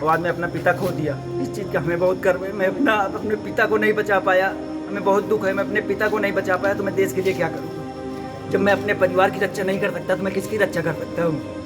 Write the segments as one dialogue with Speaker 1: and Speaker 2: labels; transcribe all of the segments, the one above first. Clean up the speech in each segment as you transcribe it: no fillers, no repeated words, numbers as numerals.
Speaker 1: और आज मैं अपना पिता खो दिया। इस चीज़ का हमें बहुत गर्व है। मैं अपने पिता को नहीं बचा पाया, हमें बहुत दुख है। मैं अपने पिता को नहीं बचा पाया तो मैं देश के लिए क्या करूँगा। जब मैं अपने परिवार की रक्षा नहीं कर सकता तो मैं किसकी रक्षा कर सकता हूँ।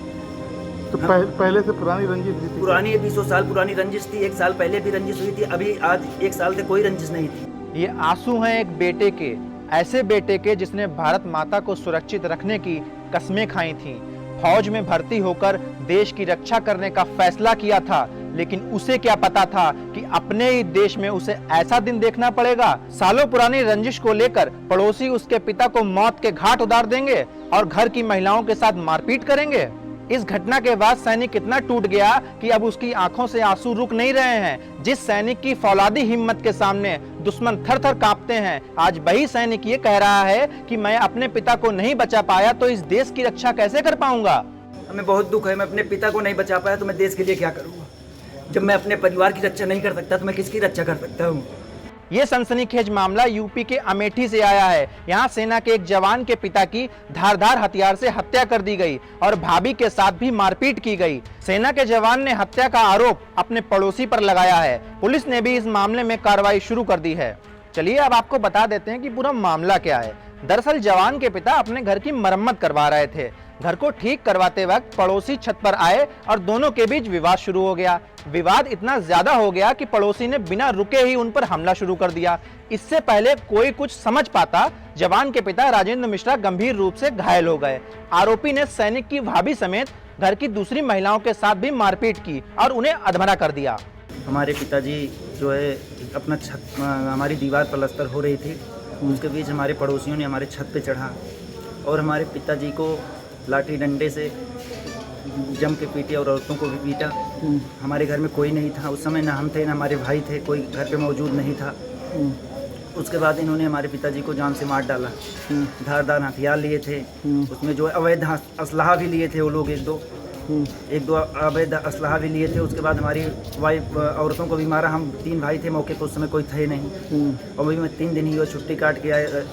Speaker 2: तो पहले से पुरानी रंजिश भी थी?
Speaker 1: पुरानी 20 साल पुरानी रंजिश थी। 1 साल पहले भी रंजिश हुई थी, अभी आज 1 साल से कोई रंजिश नहीं थी।
Speaker 3: ये आंसू हैं एक बेटे के, ऐसे बेटे के जिसने भारत माता को सुरक्षित रखने की कस्में खाई थीं, फौज में भर्ती होकर देश की रक्षा करने का फैसला किया था, लेकिन उसे क्या पता था कि अपने ही देश में उसे ऐसा दिन देखना पड़ेगा। सालों पुरानी रंजिश को लेकर पड़ोसी उसके पिता को मौत के घाट उतार देंगे और घर की महिलाओं के साथ मारपीट करेंगे। इस घटना के बाद सैनिक इतना टूट गया कि अब उसकी आंखों से आंसू रुक नहीं रहे हैं। जिस सैनिक की फौलादी हिम्मत के सामने दुश्मन थर-थर कांपते हैं, आज वही सैनिक ये कह रहा है कि मैं अपने पिता को नहीं बचा पाया तो इस देश की रक्षा कैसे कर पाऊंगा।
Speaker 1: हमें बहुत दुख है। मैं अपने पिता को नहीं बचा पाया तो मैं देश के लिए क्या करूँगा। जब मैं अपने परिवार की रक्षा नहीं कर सकता तो मैं किसकी रक्षा कर सकता हूँ।
Speaker 3: ये सनसनीखेज मामला यूपी के अमेठी से आया है। यहाँ सेना के एक जवान के पिता की धारदार हथियार से हत्या कर दी गई और भाभी के साथ भी मारपीट की गई। सेना के जवान ने हत्या का आरोप अपने पड़ोसी पर लगाया है। पुलिस ने भी इस मामले में कार्रवाई शुरू कर दी है। चलिए अब आपको बता देते हैं कि पूरा मामला क्या है। दरअसल जवान के पिता अपने घर की मरम्मत करवा रहे थे। घर को ठीक करवाते वक्त पड़ोसी छत पर आए और दोनों के बीच विवाद शुरू हो गया। विवाद इतना ज्यादा हो गया कि पड़ोसी ने बिना रुके ही उन पर हमला शुरू कर दिया। इससे पहले कोई कुछ समझ पाता, जवान के पिता राजेंद्र मिश्रा गंभीर रूप से घायल हो गए। आरोपी ने सैनिक की भाभी समेत घर की दूसरी महिलाओं के साथ भी मारपीट की और उन्हें अधमरा कर दिया।
Speaker 1: हमारे पिताजी जो है अपना छत, हमारी दीवार प्लास्टर हो रही थी, उसके बीच हमारे पड़ोसियों ने हमारे छत पे चढ़ा और हमारे पिताजी को लाठी डंडे से जम के पीटे और औरतों को भी पीटा। हमारे घर में कोई नहीं था उस समय, ना हम थे ना हमारे भाई थे, कोई घर पे मौजूद नहीं था। उसके बाद इन्होंने हमारे पिताजी को जान से मार डाला। धारदार हथियार लिए थे, उसमें जो अवैध असलहा भी लिए थे वो लोग, एक दो अवैध असलहा भी लिए थे। उसके बाद हमारी वाइफ औरतों को भी मारा। हम 3 भाई थे, मौके पर उस समय कोई थे नहीं। और वही मैं 3 दिन ही हुआ छुट्टी काट के आया,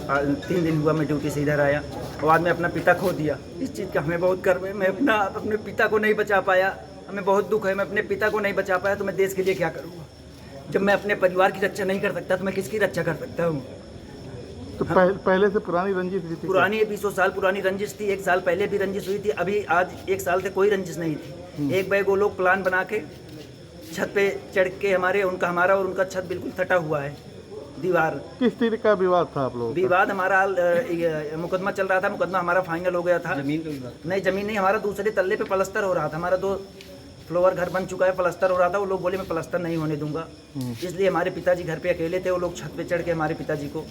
Speaker 1: 3 दिन हुआ मैं ड्यूटी से इधर आया और आज मैं अपना पिता खो दिया। इस चीज़ का हमें बहुत गर्व है। मैं अपने पिता को नहीं बचा पाया, हमें बहुत दुख है। मैं अपने पिता को नहीं बचा पाया तो मैं देश के लिए क्या करूँगा। जब मैं अपने परिवार की रक्षा नहीं कर सकता तो मैं किसकी रक्षा कर सकता हूँ।
Speaker 2: तो पहले से पुरानी रंजिश भी थी?
Speaker 1: पुरानी 20 साल पुरानी रंजिश थी। 1 साल पहले भी रंजिश हुई थी, अभी आज 1 साल से कोई रंजिश नहीं थी। एक बैग वो लोग प्लान बना के छत पे चढ़ के हमारा और उनका छत बिल्कुल फटा हुआ है। दीवार
Speaker 2: किस तरह का विवाद था आप लोग?
Speaker 1: विवाद हमारा मुकदमा चल रहा था। मुकदमा हमारा फाइनल हो गया था। जमीन का विवाद नहीं, जमीन नहीं, हमारा दूसरे तल्ले पे प्लास्टर हो रहा था। हमारा 2 फ्लोर घर बन चुका है, प्लास्टर हो रहा था। वो लोग बोले मैं प्लास्टर नहीं होने दूंगा, इसलिए हमारे पिताजी घर पे अकेले थे। वो लोग छत पे चढ़ के हमारे पिताजी को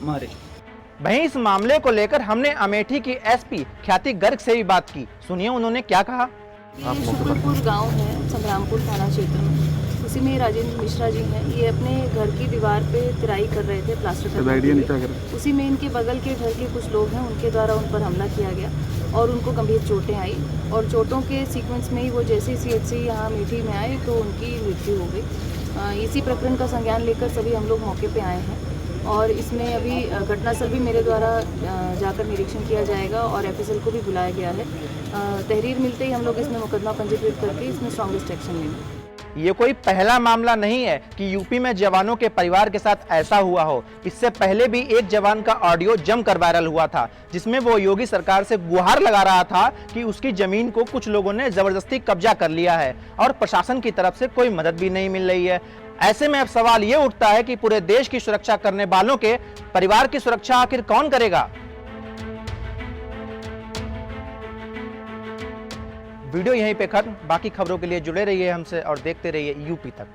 Speaker 1: मारे।
Speaker 3: वहीं इस मामले को लेकर हमने अमेठी की एसपी ख्याति गर्ग से भी बात की। सुनिए उन्होंने क्या कहा।
Speaker 4: शुक्लपुर गांव है, संग्रामपुर थाना क्षेत्र में, उसी में राजेंद्र मिश्रा जी हैं। ये अपने घर की दीवार पे तिराई कर रहे थे, प्लास्टर करने के लिए। उसी में इनके बगल के घर के कुछ लोग हैं, उनके द्वारा उन पर हमला किया गया और उनको गंभीर चोटें आई और चोटों के सीक्वेंस में ही वो जैसे ही सीएचसी यहाँ अमेठी में आए तो उनकी मृत्यु हो गई। इसी प्रकरण का संज्ञान लेकर सभी हम लोग मौके पे आए हैं और इसमें अभी घटनास्थल भी मेरे द्वारा जाकर निरीक्षण किया जाएगा और एफएसएल को भी बुलाया गया है। तहरीर मिलते ही हम लोग इसमें मुकदमा पंजीकृत करके इसमें स्ट्रॉन्गेस्ट एक्शन लेंगे।
Speaker 3: ये कोई पहला मामला नहीं है कि यूपी में जवानों के परिवार के साथ ऐसा हुआ हो। इससे पहले भी एक जवान का ऑडियो जमकर वायरल हुआ था, जिसमें वो योगी सरकार से गुहार लगा रहा था कि उसकी जमीन को कुछ लोगों ने जबरदस्ती कब्जा कर लिया है और प्रशासन की तरफ से कोई मदद भी नहीं मिल रही है। ऐसे में अब सवाल ये उठता है कि पूरे देश की सुरक्षा करने वालों के परिवार की सुरक्षा आखिर कौन करेगा। वीडियो यहीं पे खत्म। बाकी खबरों के लिए जुड़े रहिए हमसे और देखते रहिए यूपी तक।